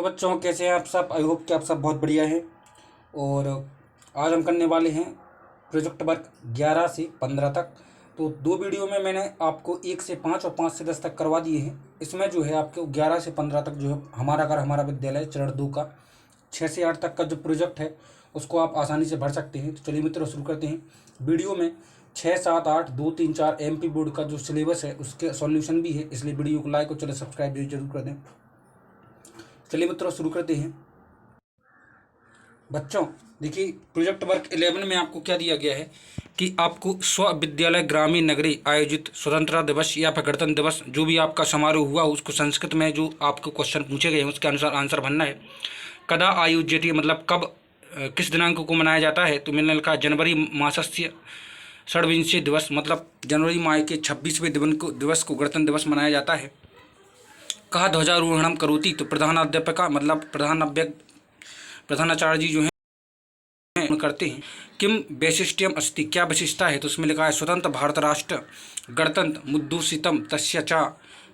तो बच्चों कैसे हैं आप सब। आई होप कि आप सब बहुत बढ़िया हैं। और आज हम करने वाले हैं प्रोजेक्ट वर्क 11 से 15 तक। तो दो वीडियो में मैंने आपको 1 से 5 और 5 से 10 तक करवा दिए हैं। इसमें जो है आपको 11 से 15 तक जो है हमारा घर हमारा विद्यालय चरण 2 का 6 से 8 तक का जो प्रोजेक्ट है उसको आप आसानी से भर सकते हैं। तो चलिए मित्रों शुरू करते हैं। वीडियो में 6, 7, 8, 2, 3, 4 MP बोर्ड का जो सिलेबस है उसके सॉल्यूशन भी है, इसलिए वीडियो को लाइक और चलो सब्सक्राइब भी जरूर कर दें। चलिए मित्रों शुरू करते हैं। बच्चों देखिए, प्रोजेक्ट वर्क 11 में आपको क्या दिया गया है कि आपको स्व विद्यालय ग्रामीण नगरी आयोजित स्वतंत्रता दिवस या फिर गणतंत्र दिवस जो भी आपका समारोह हुआ उसको संस्कृत में जो आपको क्वेश्चन पूछे गए हैं उसके अनुसार आंसर भरना है। कदा आयोज्यते मतलब कब किस दिनांक को मनाया जाता है। तो मैंने लिखा जनवरी मासस्य षड्विंशे दिवस मतलब जनवरी माह के 26वें दिवस को गणतंत्र दिवस मनाया जाता है। कहा ध्वजारोहणम करोति तो प्रधानाध्यापका मतलब प्रधानाचार्य जी जो हैं करते हैं। किम वैशिष्ट्यम अस्ति क्या विशिष्टता है। तो उसमें लिखा है स्वतंत्र भारत राष्ट्र गणतंत्र मुद्दूषितम तस्य च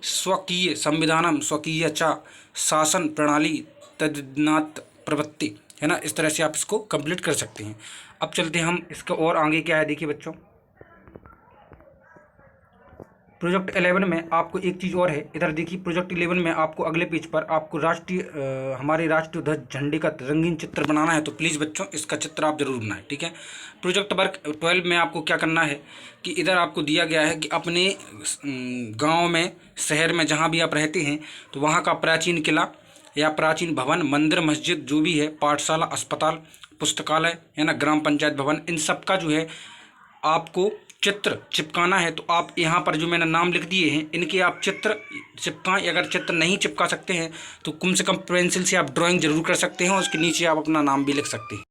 स्वकीय संविधानम स्वकीय च शासन प्रणाली तद्नात प्रवृत्ति है ना। इस तरह से आप इसको कंप्लीट कर सकते हैं। अब चलते हैं हम इसके और आगे क्या है। देखिए बच्चों, प्रोजेक्ट 11 में आपको एक चीज़ और है। इधर देखिए प्रोजेक्ट 11 में आपको अगले पेज पर आपको हमारे राष्ट्रीय ध्वज झंडे का रंगीन चित्र बनाना है। तो प्लीज़ बच्चों इसका चित्र आप जरूर बनाएं, ठीक है। प्रोजेक्ट वर्क 12 में आपको क्या करना है कि इधर आपको दिया गया है कि अपने गाँव में शहर में जहाँ भी आप रहते हैं तो वहाँ का प्राचीन किला या प्राचीन भवन मंदिर मस्जिद जो भी है पाठशाला अस्पताल पुस्तकालय है ना ग्राम पंचायत भवन इन सब का जो है आपको चित्र चिपकाना है। तो आप यहाँ पर जो मैंने नाम लिख दिए हैं इनके आप चित्र चिपकाएं। अगर चित्र नहीं चिपका सकते हैं तो कम से कम पेंसिल से आप ड्राइंग जरूर कर सकते हैं और उसके नीचे आप अपना नाम भी लिख सकते हैं।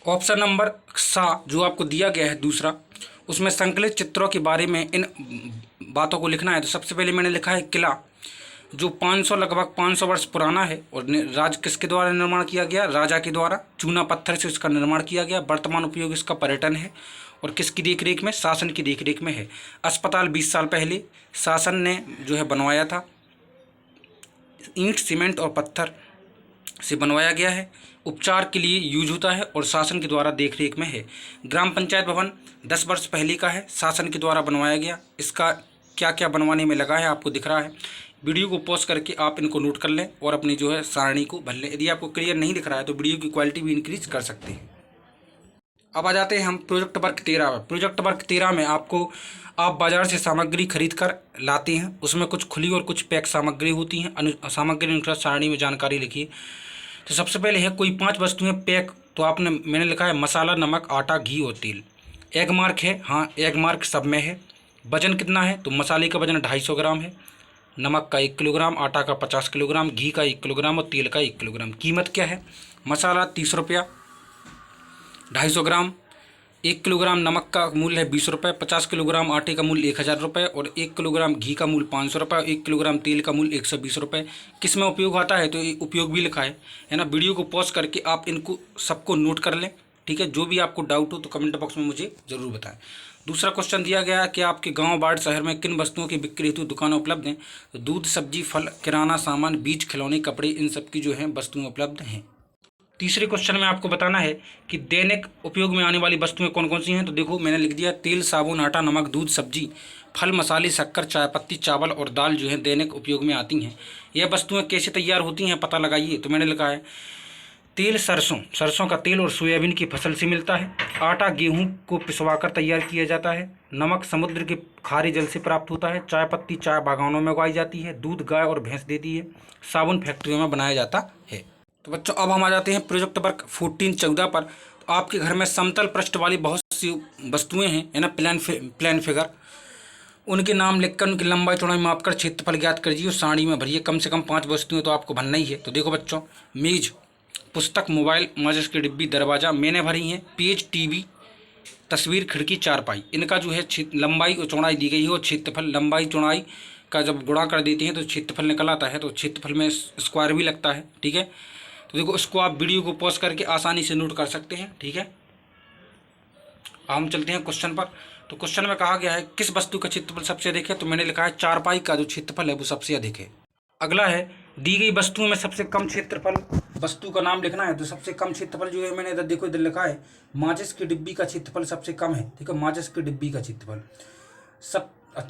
ऑप्शन नंबर सा जो आपको दिया गया है दूसरा, उसमें संकलित चित्रों के बारे में इन बातों को लिखना है। तो सबसे पहले मैंने लिखा है किला जो 500 लगभग 500 वर्ष पुराना है और किसके द्वारा निर्माण किया गया, राजा के द्वारा चूना पत्थर से इसका निर्माण किया गया। वर्तमान उपयोग इसका पर्यटन है और किसकी देखरेख में, शासन की देखरेख में है। अस्पताल 20 साल पहले शासन ने जो है बनवाया था, ईंट सीमेंट और पत्थर से बनवाया गया है, उपचार के लिए यूज होता है और शासन के द्वारा देखरेख में है। ग्राम पंचायत भवन 10 वर्ष पहले का है, शासन के द्वारा बनवाया गया। इसका क्या क्या बनवाने में लगा है आपको दिख रहा है। वीडियो को पॉज करके आप इनको नोट कर लें और अपनी जो है सारणी को भर लें। यदि आपको क्लियर नहीं दिख रहा है तो वीडियो की क्वालिटी भी इंक्रीज कर सकते हैं। अब आ जाते हैं हम प्रोजेक्ट वर्क 13 में। प्रोजेक्ट वर्क 13 में आपको आप बाजार से सामग्री खरीद कर लाते हैं, उसमें कुछ खुली और कुछ पैक सामग्री होती हैं। सामग्री अनुसार सारणी में जानकारी लिखिए। तो सबसे पहले है कोई 5 वस्तुएं पैक। तो मैंने लिखा है मसाला नमक आटा घी और तेल। एग मार्क है, हाँ एग मार्क सब में है। वजन कितना है तो मसाले का वजन 250 ग्राम है, नमक का 1 किलोग्राम, आटा का 50 किलोग्राम, घी का 1 किलोग्राम और तेल का 1 किलोग्राम। कीमत क्या है, मसाला 30 रुपया, 250 ग्राम, 1 किलोग्राम नमक का मूल्य है 20 रुपये, 50 किलोग्राम आटे का मूल्य 1000 रुपये और 1 किलोग्राम घी का मूल्य 500 रुपये, 1 किलोग्राम तेल का मूल्य 120 रुपये। किस में उपयोग आता है तो ये उपयोग भी लिखा है ना। वीडियो को पॉज करके आप इनको सबको नोट कर लें, ठीक है। जो भी आपको डाउट हो तो कमेंट बॉक्स में मुझे ज़रूर बताएं। दूसरा क्वेश्चन दिया गया है कि आपके गांव बाढ़ शहर में किन वस्तुओं की बिक्री हेतु दुकानें उपलब्ध हैं। तो दूध सब्जी फल किराना सामान बीज खिलौने कपड़े इन सब की जो है वस्तुएं उपलब्ध हैं। तीसरे क्वेश्चन में आपको बताना है कि दैनिक उपयोग में आने वाली वस्तुएं कौन कौन सी हैं। तो देखो मैंने लिख दिया तेल साबुन आटा नमक दूध सब्जी फल मसाले शक्कर चाय पत्ती चावल और दाल जो है दैनिक उपयोग में आती हैं। यह वस्तुएं कैसे तैयार होती हैं पता लगाइए। तो मैंने लिखा है तेल सरसों का तेल और सोयाबीन की फसल से मिलता है। आटा गेहूं को पिसवाकर तैयार किया जाता है। नमक समुद्र के खारे जल से प्राप्त होता है। चाय पत्ती चाय बागानों में उगाई जाती है। दूध गाय और भैंस देती है। साबुन फैक्ट्रियों में बनाया जाता है। तो बच्चों अब हम आ जाते हैं प्रोजेक्ट वर्क 14-14 पर। तो आपके घर में समतल पृष्ठ वाली बहुत सी वस्तुएं हैं है ना, प्लान फिगर। उनके नाम लिखकर उनकी लंबाई चौड़ाई माप कर क्षेत्रफल ज्ञात करिए और सारणी में भरिए। कम से कम 5 वस्तुएं तो आपको भरना ही है। तो देखो बच्चों, मेज पुस्तक मोबाइल माचिस की डिब्बी दरवाज़ा मैंने भरी है। पेज टीवी तस्वीर खिड़की चारपाई। इनका जो है लंबाई और चौड़ाई दी गई है और क्षेत्रफल लंबाई चौड़ाई का जब गुणा कर देते हैं तो क्षेत्रफल निकल आता है। तो क्षेत्रफल में स्क्वायर भी लगता है, ठीक है। तो देखो इसको आप वीडियो को पॉज करके आसानी से नोट कर सकते हैं, ठीक है। हम चलते हैं क्वेश्चन पर। तो क्वेश्चन में कहा गया है किस वस्तु का क्षेत्रफल सबसे अधिक है, तो मैंने लिखा है चारपाई का जो क्षेत्रफल है वो सबसे अधिक है। अगला है दी गई वस्तुओं में सबसे कम क्षेत्रफल, वस्तु का नाम लिखना है। तो सबसे कम क्षेत्रफल जो है मैंने इधर देखो, इधर लिखा है माचिस की डिब्बी का क्षेत्रफल सबसे कम है। ठीक है, माचिस की डिब्बी का क्षेत्रफल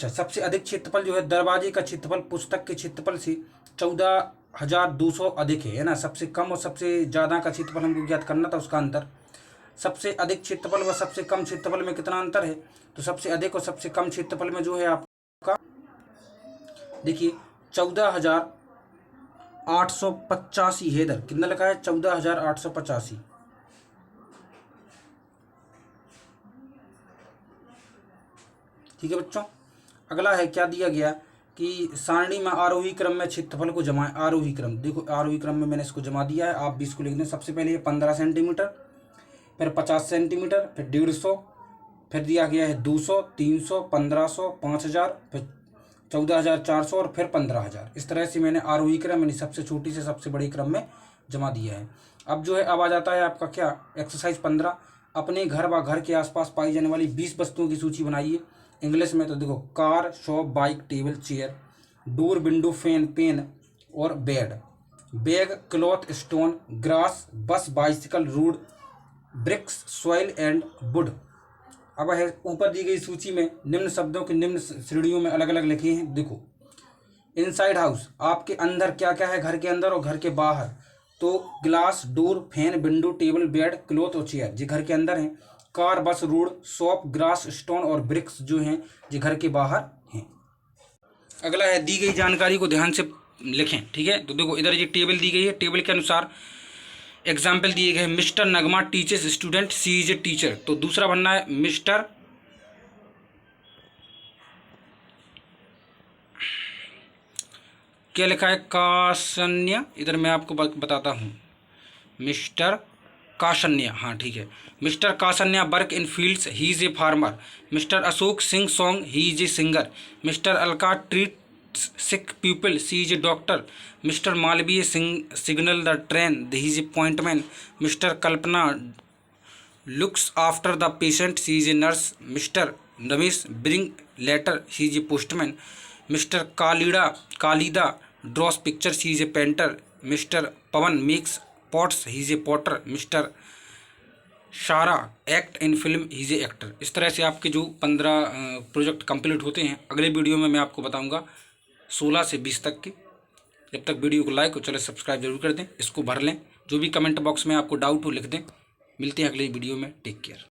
सबसे अधिक क्षेत्रफल जो है दरवाजे का क्षेत्रफल पुस्तक के क्षेत्रफल से 14,200 अधिक है ना। सबसे कम और सबसे ज़्यादा का क्षेत्रफल हमको ज्ञात करना था, उसका अंतर। सबसे अधिक क्षेत्रफल व सबसे कम क्षेत्रफल में कितना अंतर है, तो सबसे अधिक और सबसे कम क्षेत्रफल में जो है आपका देखिए 14,885 है। इधर कितना लिखा है 14,885। ठीक है बच्चों, अगला है क्या दिया गया कि सारणी में आरोही क्रम में क्षेत्रफल को जमाएं। आरोही क्रम, देखो आरोही क्रम में मैंने इसको जमा दिया है, आप भी इसको लिख दें। सबसे पहले ये 15 सेंटीमीटर, फिर 50 सेंटीमीटर, फिर 150, फिर दिया गया है 200, 300, 1500, 5000, फिर 14,400 और फिर 15,000। इस तरह से मैंने आरोही क्रम यानी सबसे छोटी से सबसे बड़े क्रम में जमा दिया है। अब जो है अब आ जाता है आपका क्या एक्सरसाइज 15, अपने घर व घर के आसपास पाई जाने वाली 20 वस्तुओं की सूची बनाइए। इंग्लिश में तो देखो car, shop, bike, table, chair, door, window, fan, pen और bed, bag, cloth, stone, grass, bus, bicycle, road, bricks, soil and wood. अब है ऊपर दी गई सूची में निम्न शब्दों के निम्न श्रेणियों में अलग अलग लिखे हैं। देखो इनसाइड हाउस, आपके अंदर क्या क्या है, घर के अंदर और घर के बाहर, तो glass, door, fan, window, table, bed, cloth और चेयर जो घर के अंदर हैं। कार, बस, रोड, शॉप, ग्रास, स्टोन और ब्रिक्स जो हैं जो घर के बाहर हैं। अगला है दी गई जानकारी को ध्यान से लिखें। ठीक है, तो देखो इधर ये टेबल दी गई है, टेबल के अनुसार एग्जाम्पल दिए गए हैं। Mister Nagma teachers student, she is a teacher. तो दूसरा बनना है मिस्टर क्या लिखा है कासन्या, इधर मैं आपको बताता हूँ मिस्टर कासन्या, हाँ ठीक है। Mister Kasanya work in fields, he is a farmer. Mister Ashok sing song, he is a singer. Mister Alka treat sick pupil, she is a doctor. Mr. Malviya signal the train, he is a pointman. Mr. Kalpana looks after the patient, she is a nurse. Mr. Ramesh bring letter, he is a postman. Mr. Kalida draws picture, she is a painter. Mr. Pavan makes pots, he is a potter. Mr. शारा act in film, he is A actor. इस तरह से आपके जो 15 project complete होते हैं। अगले video में मैं आपको बताऊंगा 16 से 20 तक की। जब तक वीडियो को लाइक और चले सब्सक्राइब जरूर कर दें, इसको भर लें। जो भी कमेंट बॉक्स में आपको डाउट हो लिख दें। मिलते हैं अगले वीडियो में, टेक केयर।